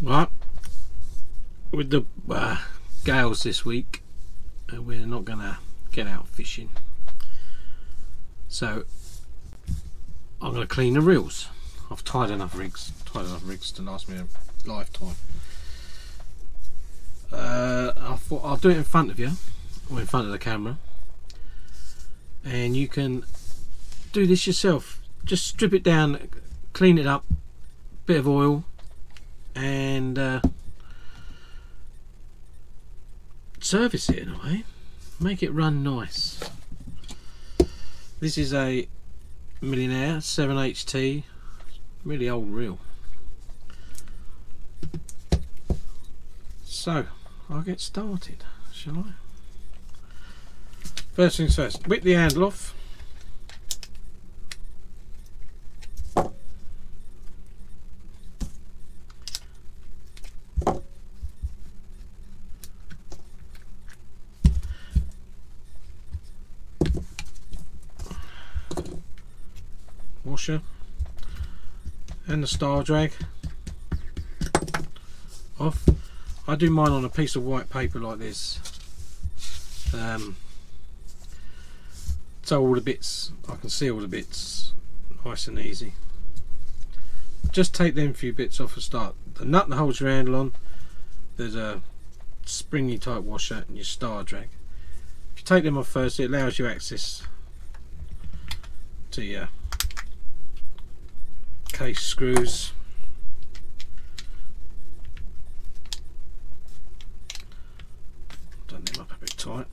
Right, with the gales this week, we're not going to get out fishing, so I'm going to clean the reels. I've tied enough rigs to last me a lifetime. I thought I'll do it in front of you, or in front of the camera, and you can do this yourself. Just strip it down, clean it up, bit of oil, and service it in a way, make it run nice. This is a Millionaire 7HT, really old reel. So I'll get started, shall I? First things first, whip the handle off. Washer and the star drag off. I do mine on a piece of white paper like this, so all the bits, I can see all the bits nice and easy. Just take them few bits off the start. The nut that holds your handle on, there's a springy type washer, and your star drag. If you take them off first, it allows you access to your case screws. Done them up a bit tight.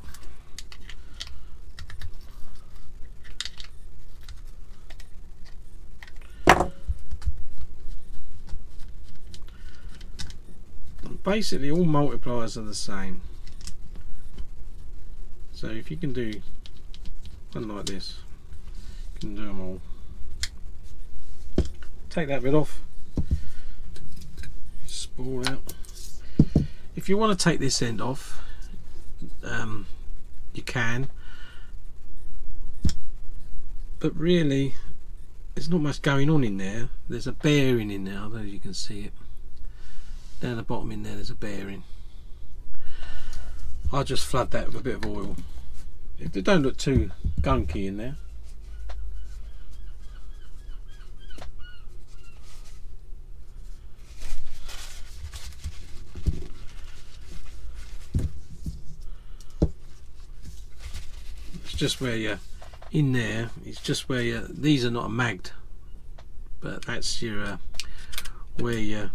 And basically all multipliers are the same, so if you can do one like this, you can do them all. Take that bit off, spool out. If you want to take this end off, you can, but really there's not much going on in there. There's a bearing in there, although you can see it down the bottom in there. There's a bearing. I'll just flood that with a bit of oil. If they don't look too gunky in there. Just where you're in there, it's just where you, these are not magged, but that's your where your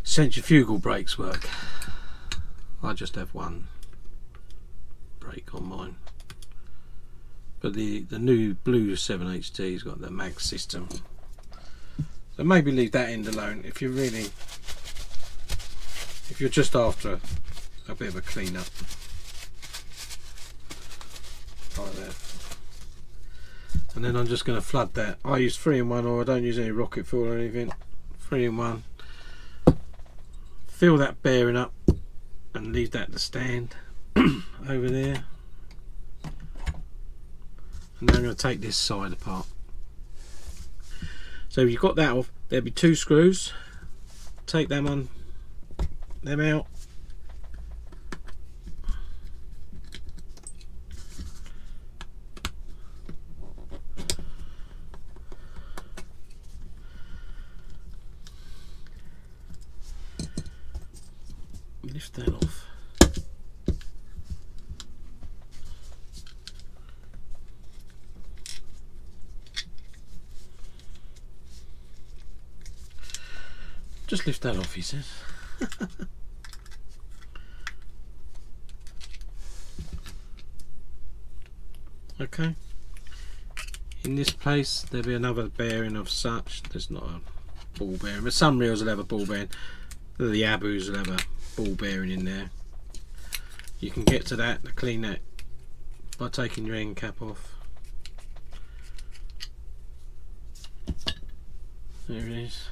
centrifugal brakes work. I just have one brake on mine, but the new blue 7HT's got the mag system, so maybe leave that end alone if you're just after a bit of a clean up. Like that. And then I'm just going to flood that. I use 3-in-1, or I don't use any rocket fuel or anything. 3-in-1. Fill that bearing up and leave that to stand over there. And now I'm going to take this side apart. So if you've got that off, there'll be 2 screws. Take them out. Lift that off. Just lift that off, he says. Okay. In this place there'll be another bearing of such. There's not a ball bearing, but some reels will have a ball bearing. The Abus will have a ball bearing in there. You can get to that, to clean that, by taking your end cap off. There it is.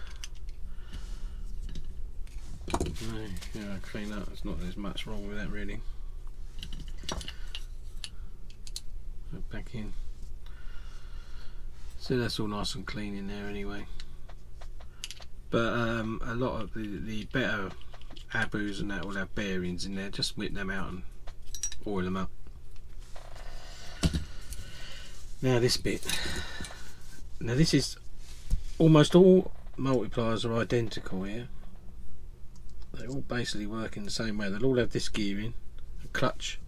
Yeah, clean up. There's not as much wrong with that really. Back in. So that's all nice and clean in there anyway. but a lot of the better Abus and that will have bearings in there. Just whip them out and oil them up. Now this bit, now this is, almost all multipliers are identical here. They all basically work in the same way. They'll all have this gearing, a clutch.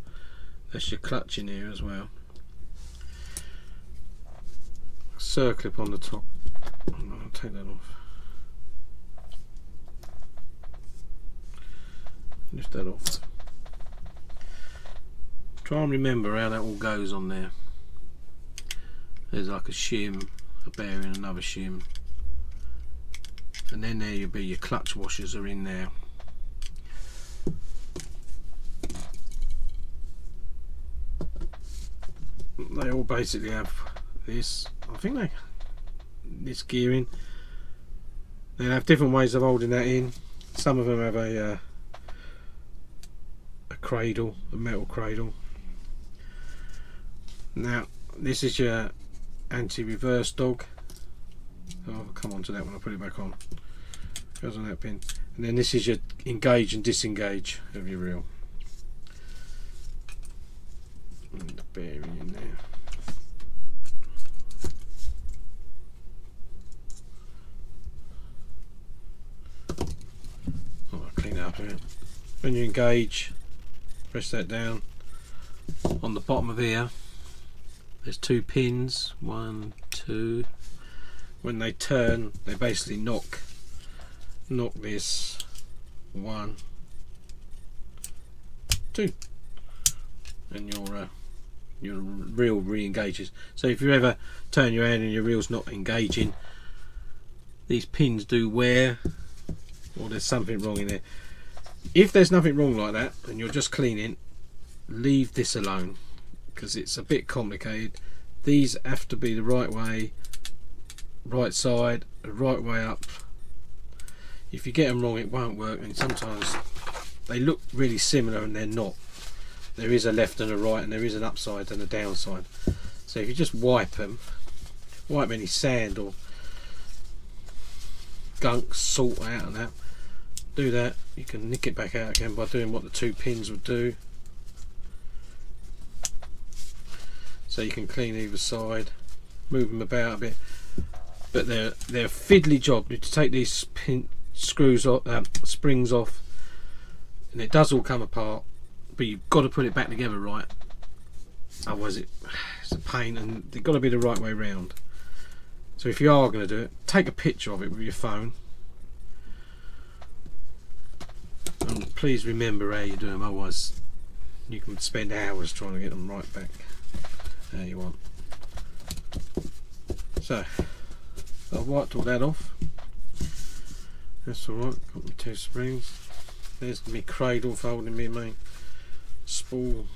That's your clutch in here as well. Circlip on the top. I'll take that off. Lift that off. Try and remember how that all goes on there. There's like a shim, a bearing, another shim, and then there you'll be your clutch washers are in there. They all basically have this. I think this gearing. They have different ways of holding that in. Some of them have a cradle, a metal cradle. Now this is your anti-reverse dog. I'll come on to that when I put it back on. Goes on that pin. And then this is your engage and disengage of your reel. And the bearing in there. Oh, I'll clean it up a bit. When you engage, press that down. On the bottom of here, there's 2 pins, 1, 2. When they turn, they basically knock this 1, 2, and your reel re-engages. So if you ever turn your hand and your reel's not engaging, these pins do wear, or there's something wrong in there. If there's nothing wrong like that and you're just cleaning, leave this alone, because it's a bit complicated. These have to be the right way, right side, the right way up. If you get them wrong, it won't work, and sometimes they look really similar and they're not. There is a left and a right, and there is an upside and a downside. So if you just wipe them, wipe any sand or gunk, salt out and that, do that, you can nick it back out again by doing what the 2 pins would do. So you can clean either side, move them about a bit, but they're a fiddly job. You have to take these screws off, springs off, and it does all come apart, but you've got to put it back together right, otherwise it's a pain, and they've got to be the right way round. So if you are going to do it, take a picture of it with your phone, and please remember how you do them, otherwise you can spend hours trying to get them right back how you want. So I've wiped all that off. That's alright, got my 2 springs. There's my cradle for holding my main spool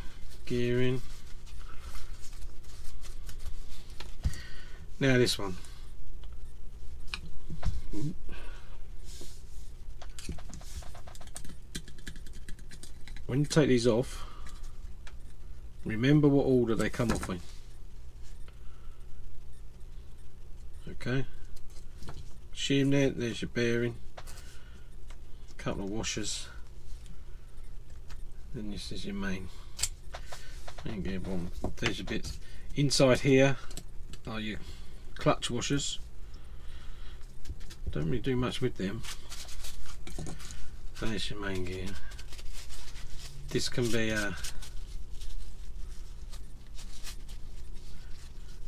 gearing. Now this one. When you take these off, remember what order they come off in. Okay, shim there, there's your bearing, a couple of washers, and this is your main gear bomb. There's your bits. Inside here are your clutch washers. Don't really do much with them. There's your main gear. This can be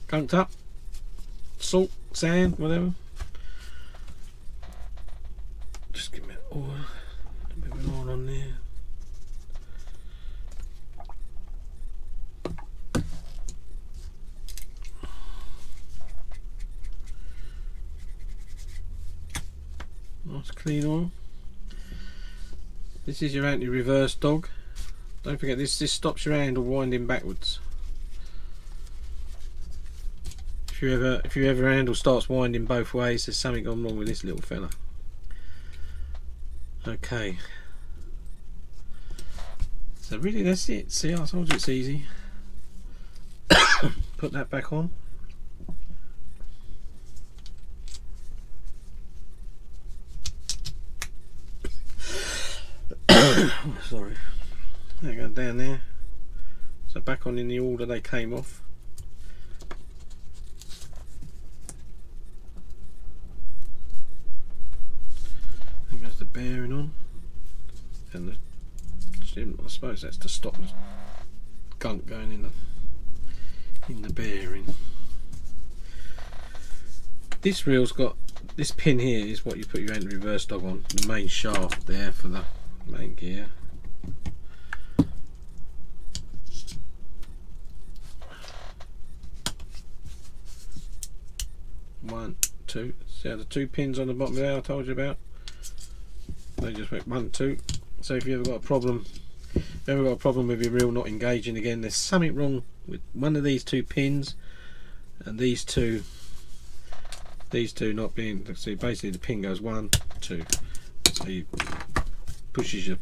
gunked up, salt, sand, whatever. Just give me oil, a bit of oil on there. Nice clean oil. This is your anti-reverse dog. Don't forget this stops your handle winding backwards. If your ever handle starts winding both ways, there's something gone wrong with this little fella. Okay. So really that's it. See, I told you it's easy. Put that back on. Oh, sorry. There, go down there. So back on in the order they came off. There goes the bearing on, and the, I suppose that's to stop the gunk going in the bearing. This reel's got this pin here is what you put your anti-reverse dog on, the main shaft there for the main gear. One, two. See how the two pins on the bottom there I told you about? They just went 1, 2. So if you ever got a problem, with your reel not engaging again, there's something wrong with one of these two pins, and these two not being. See, basically the pin goes 1, 2. So you pushes your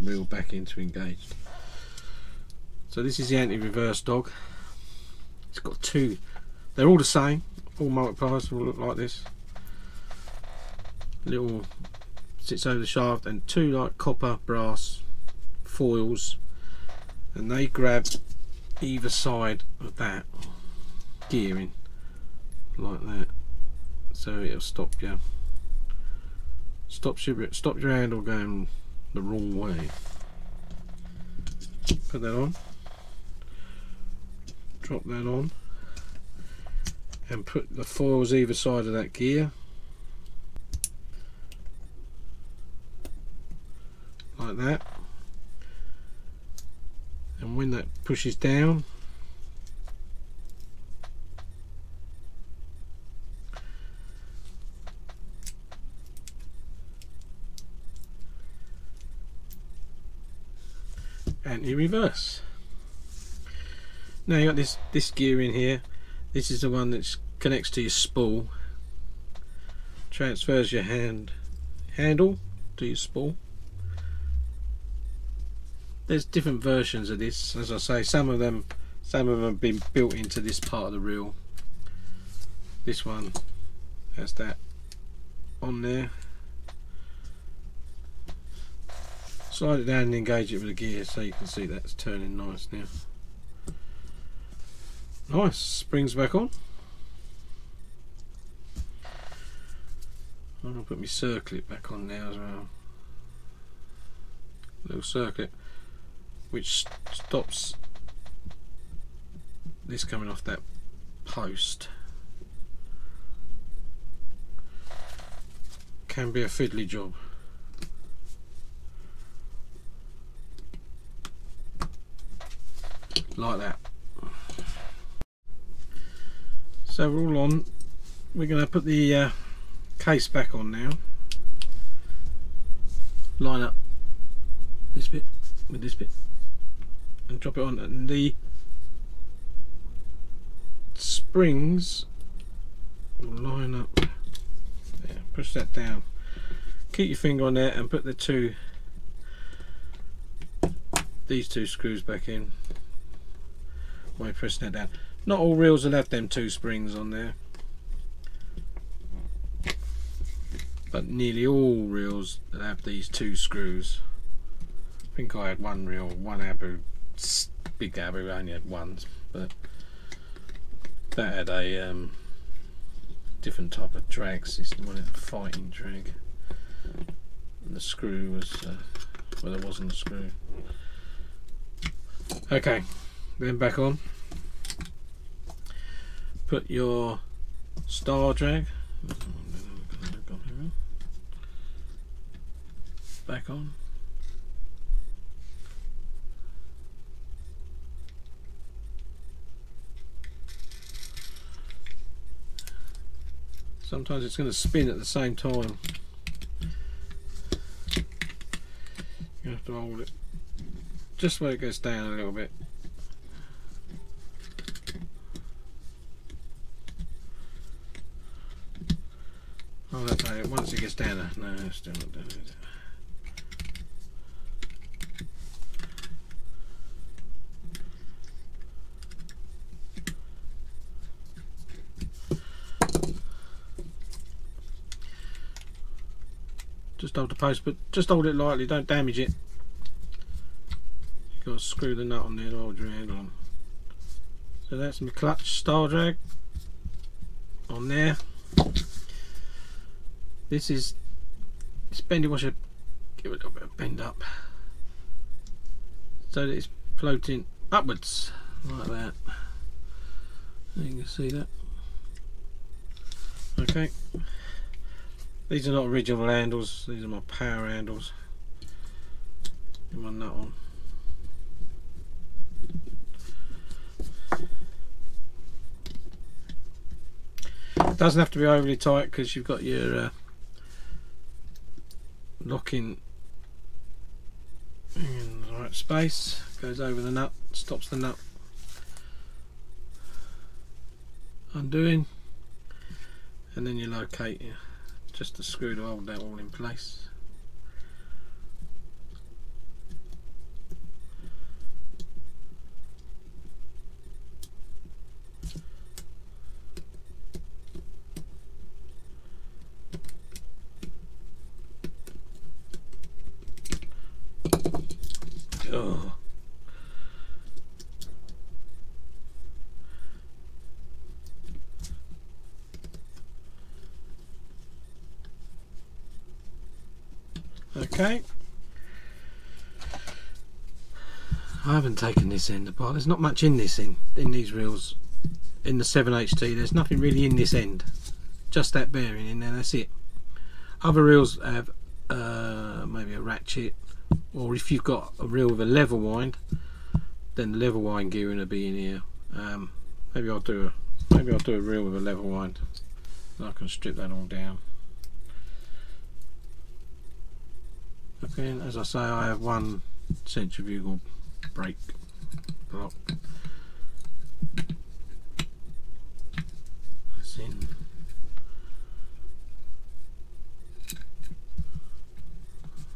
reel back into engaged. So this is the anti-reverse dog. It's got two. They're all the same. All multipliers will look like this. Little sits over the shaft, and two like copper brass foils, and they grab either side of that gearing like that, so it'll stop your handle going the wrong way. Put that on, drop that on, and put the foils either side of that gear like that, and when that pushes down, anti-reverse. Now you got this gear in here. This is the one that connects to your spool, transfers your handle to your spool. There's different versions of this, as I say. Some of them have been built into this part of the reel. This one has that on there. Slide it down and engage it with the gear, so you can see that's turning nice now. Nice, springs back on. I'm going to put my circlip back on now as well. Little circlip which stops this coming off that post. Can be a fiddly job. Like that. So we're all on. We're going to put the case back on now. Line up this bit with this bit and drop it on, and the springs will line up there. Push that down, keep your finger on there, and put these two screws back in while you're pressing that down. Not all reels will have them two springs on there, but nearly all reels will have these two screws. I think I had one reel, one Abu, big Abu only had one, but that had a different type of drag system on it, a fighting drag, and the screw was well, there wasn't a screw. Okay, then back on. Put your star drag back on. Sometimes it's going to spin at the same time. You have to hold it just where it goes down a little bit. Oh, that's right. Once it gets down there, no, it's still not doing it. Just hold the post, but just hold it lightly, don't damage it. You've got to screw the nut on there to hold your handle on. So that's my clutch star drag on there. This is bendy washer. Give it a little bit of bend up so that it's floating upwards like that. You can see that. Okay. These are not original handles, these are my power handles. Get my nut on. It doesn't have to be overly tight because you've got your locking in the right space. Goes over the nut, stops the nut undoing, and then you locate just a screw to hold that all in place. Oh. Okay. I haven't taken this end apart. There's not much in this end, in these reels, in the 7HT. There's nothing really in this end. Just that bearing in there, that's it. Other reels have maybe a ratchet, or if you've got a reel with a level wind, then the level wind gearing will be in here. Maybe I'll do a reel with a level wind, and I can strip that all down. Again, as I say, I have one centrifugal brake block. That's in.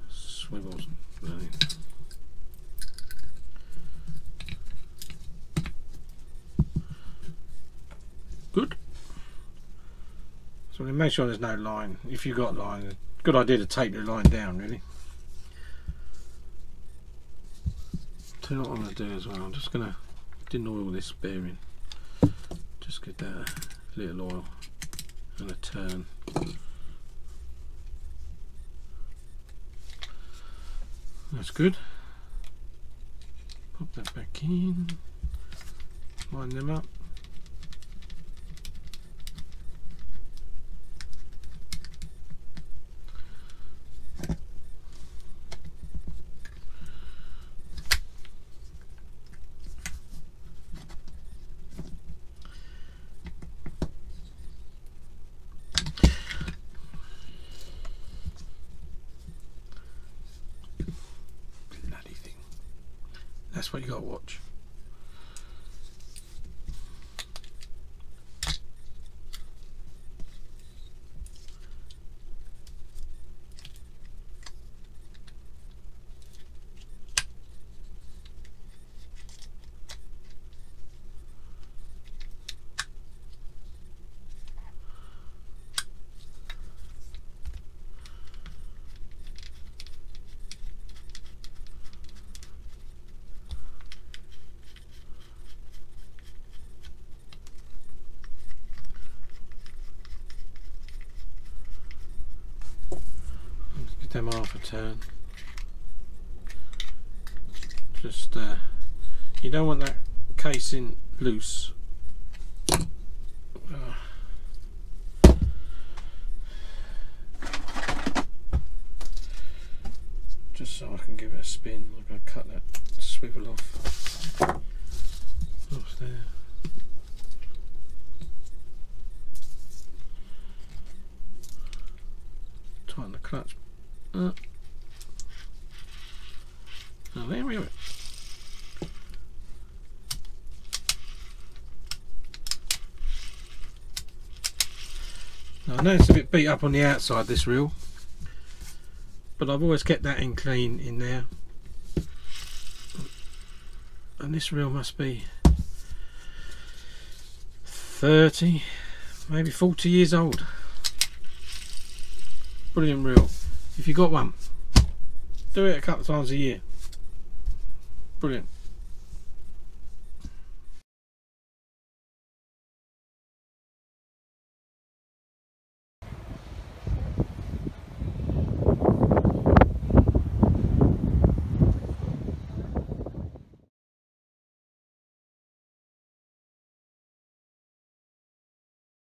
Swivels. Really. Good. So we make sure there's no line. If you've got line, good idea to tape the line down, really. So what I'm going to do as well, I'm just going to tin oil this bearing. Just get that a little oil and a turn. That's good. Pop that back in. Line them up. That's what you got to watch. Them half a turn. Just you don't want that casing loose. Just so I can give it a spin. I'm going to cut that swivel off. Off there. Tighten the clutch. Oh, there we go. Now, I know it's a bit beat up on the outside, this reel, but I've always kept that in clean in there. And this reel must be 30, maybe 40 years old. Brilliant reel. if you got one. Do it a couple of times a year. Brilliant.